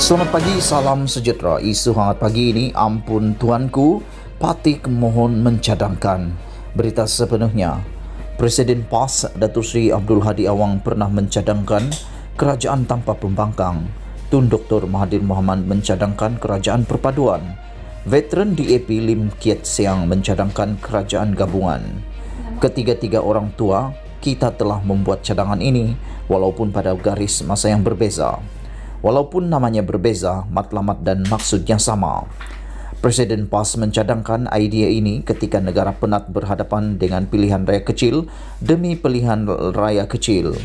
Selamat pagi, salam sejahtera. Isu hangat pagi ini, ampun tuanku, Patik mohon mencadangkan. Berita sepenuhnya, Presiden PAS Datuk Seri Abdul Hadi Awang pernah mencadangkan kerajaan tanpa pembangkang. Tun Dr. Mahathir Mohamad mencadangkan kerajaan perpaduan. Veteran DAP Lim Kiat Siang mencadangkan kerajaan gabungan. Ketiga-tiga orang tua, kita telah membuat cadangan ini walaupun pada garis masa yang berbeza. Walaupun namanya berbeza, matlamat dan maksudnya sama. Presiden PAS mencadangkan idea ini ketika negara penat berhadapan dengan pilihan raya kecil demi pilihan raya kecil.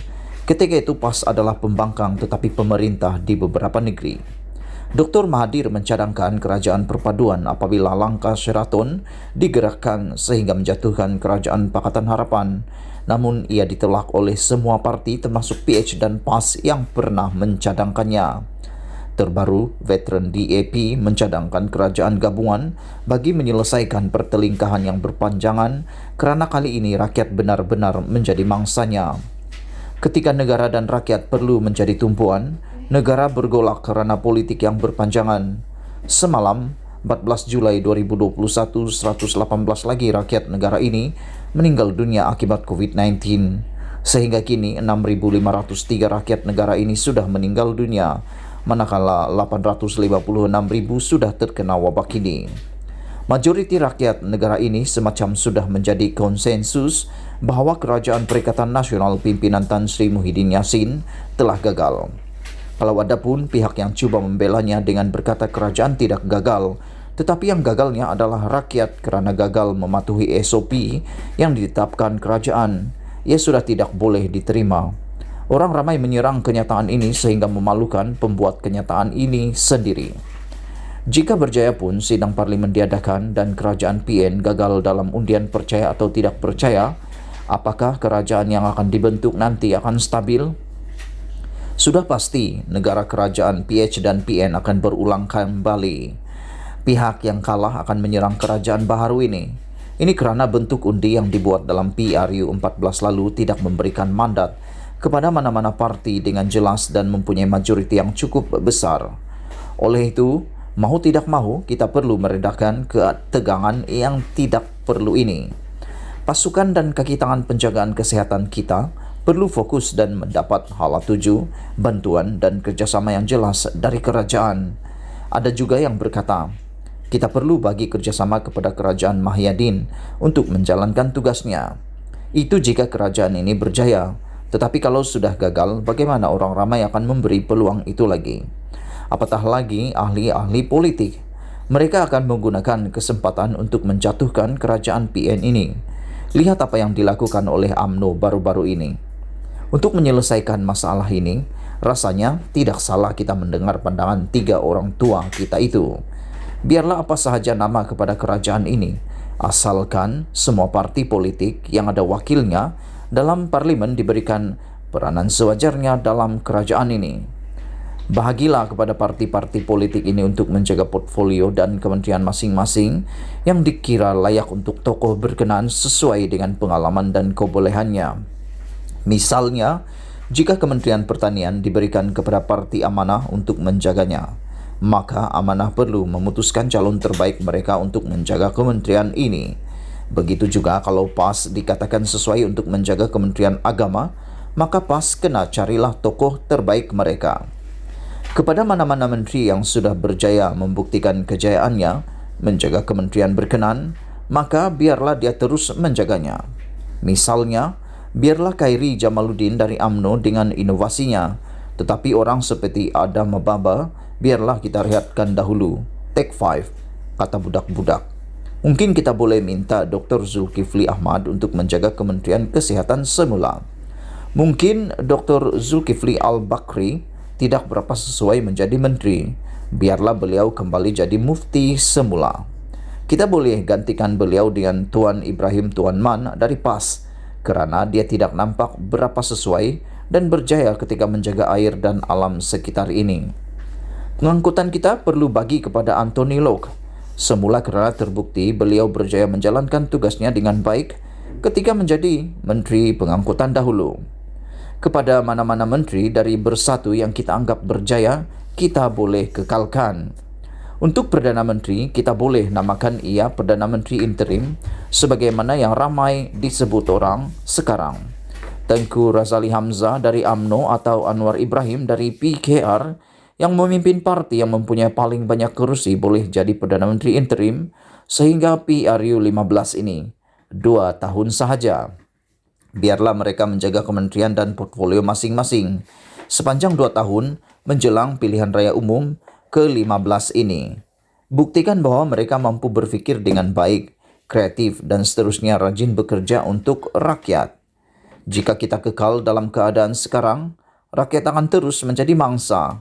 Ketika itu PAS adalah pembangkang tetapi pemerintah di beberapa negeri. Dr. Mahathir mencadangkan kerajaan perpaduan apabila langkah Sheraton digerakkan sehingga menjatuhkan kerajaan Pakatan Harapan. Namun ia ditolak oleh semua parti termasuk PH dan PAS yang pernah mencadangkannya. Terbaru, veteran DAP mencadangkan kerajaan gabungan bagi menyelesaikan pertelingkahan yang berpanjangan kerana kali ini rakyat benar-benar menjadi mangsanya. Ketika negara dan rakyat perlu menjadi tumpuan, negara bergolak kerana politik yang berpanjangan. Semalam, 14 Julai 2021, 118 lagi rakyat negara ini meninggal dunia akibat COVID-19. Sehingga kini 6.503 rakyat negara ini sudah meninggal dunia, manakala 856.000 sudah terkena wabak ini. Majoriti rakyat negara ini semacam sudah menjadi konsensus bahawa Kerajaan Perikatan Nasional pimpinan Tan Sri Muhyiddin Yassin telah gagal. Kalau ada pun pihak yang cuba membelanya dengan berkata kerajaan tidak gagal, tetapi yang gagalnya adalah rakyat kerana gagal mematuhi SOP yang ditetapkan kerajaan. Ia sudah tidak boleh diterima. Orang ramai menyerang kenyataan ini sehingga memalukan pembuat kenyataan ini sendiri. Jika berjaya pun sidang parlimen diadakan dan kerajaan PN gagal dalam undian percaya atau tidak percaya, apakah kerajaan yang akan dibentuk nanti akan stabil? Sudah pasti negara kerajaan PH dan PN akan berulang kembali. Pihak yang kalah akan menyerang kerajaan baharu ini. Ini kerana bentuk undi yang dibuat dalam PRU 14 lalu tidak memberikan mandat kepada mana-mana parti dengan jelas dan mempunyai majoriti yang cukup besar. Oleh itu, mahu tidak mahu kita perlu meredakan ketegangan yang tidak perlu ini. Pasukan dan kaki tangan penjagaan kesihatan kita perlu fokus dan mendapat hala tuju, bantuan dan kerjasama yang jelas dari kerajaan. Ada juga yang berkata, kita perlu bagi kerjasama kepada kerajaan Mahyadin untuk menjalankan tugasnya. Itu jika kerajaan ini berjaya. Tetapi kalau sudah gagal, bagaimana orang ramai akan memberi peluang itu lagi? Apatah lagi ahli-ahli politik. Mereka akan menggunakan kesempatan untuk menjatuhkan kerajaan PN ini. Lihat apa yang dilakukan oleh UMNO baru-baru ini. Untuk menyelesaikan masalah ini, rasanya tidak salah kita mendengar pandangan tiga orang tua kita itu. Biarlah apa sahaja nama kepada kerajaan ini, asalkan semua parti politik yang ada wakilnya dalam parlimen diberikan peranan sewajarnya dalam kerajaan ini. Bahagilah kepada parti-parti politik ini untuk menjaga portfolio dan kementerian masing-masing yang dikira layak untuk tokoh berkenaan sesuai dengan pengalaman dan kebolehannya. Misalnya, jika Kementerian Pertanian diberikan kepada parti amanah untuk menjaganya, maka amanah perlu memutuskan calon terbaik mereka untuk menjaga kementerian ini. Begitu juga kalau PAS dikatakan sesuai untuk menjaga Kementerian Agama, maka PAS kena carilah tokoh terbaik mereka. Kepada mana-mana menteri yang sudah berjaya membuktikan kejayaannya menjaga kementerian berkenan, maka biarlah dia terus menjaganya. Misalnya, biarlah Khairi Jamaluddin dari UMNO dengan inovasinya, tetapi orang seperti Adam Mababa, biarlah kita rehatkan dahulu. Take 5, kata budak-budak. Mungkin kita boleh minta Dr. Zulkifli Ahmad untuk menjaga Kementerian Kesihatan semula. Mungkin Dr. Zulkifli Al-Bakri tidak berapa sesuai menjadi menteri. Biarlah beliau kembali jadi mufti semula. Kita boleh gantikan beliau dengan Tuan Ibrahim Tuan Man dari PAS, kerana dia tidak nampak berapa sesuai dan berjaya ketika menjaga air dan alam sekitar ini. Pengangkutan kita perlu bagi kepada Anthony Locke. Semula kerana terbukti beliau berjaya menjalankan tugasnya dengan baik ketika menjadi Menteri Pengangkutan dahulu. Kepada mana-mana menteri dari Bersatu yang kita anggap berjaya, kita boleh kekalkan. Untuk Perdana Menteri, kita boleh namakan ia Perdana Menteri Interim sebagaimana yang ramai disebut orang sekarang. Tengku Razali Hamzah dari UMNO atau Anwar Ibrahim dari PKR yang memimpin parti yang mempunyai paling banyak kerusi boleh jadi Perdana Menteri Interim sehingga PRU 15 ini 2 tahun sahaja. Biarlah mereka menjaga kementerian dan portfolio masing-masing sepanjang 2 tahun menjelang pilihan raya umum ke-15 ini. Buktikan bahwa mereka mampu berfikir dengan baik, kreatif dan seterusnya rajin bekerja untuk rakyat. Jika kita kekal dalam keadaan sekarang, rakyat akan terus menjadi mangsa.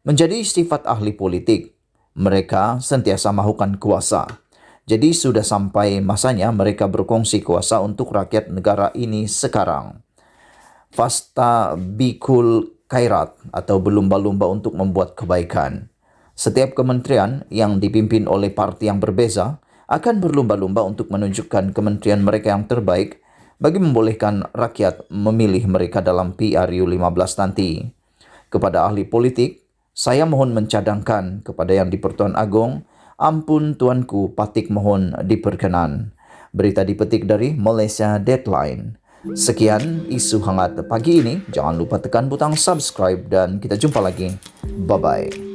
Menjadi sifat ahli politik, mereka sentiasa mahukan kuasa. Jadi sudah sampai masanya mereka berkongsi kuasa untuk rakyat negara ini sekarang. Fasta bikul khairat atau berlumba-lumba untuk membuat kebaikan. Setiap kementerian yang dipimpin oleh parti yang berbeza akan berlumba-lumba untuk menunjukkan kementerian mereka yang terbaik bagi membolehkan rakyat memilih mereka dalam PRU 15 nanti. Kepada ahli politik, saya mohon mencadangkan kepada Yang di-Pertuan Agong, ampun tuanku patik mohon diperkenan. Berita dipetik dari Malaysia Deadline. Sekian isu hangat pagi ini. Jangan lupa tekan butang subscribe dan kita jumpa lagi. Bye-bye.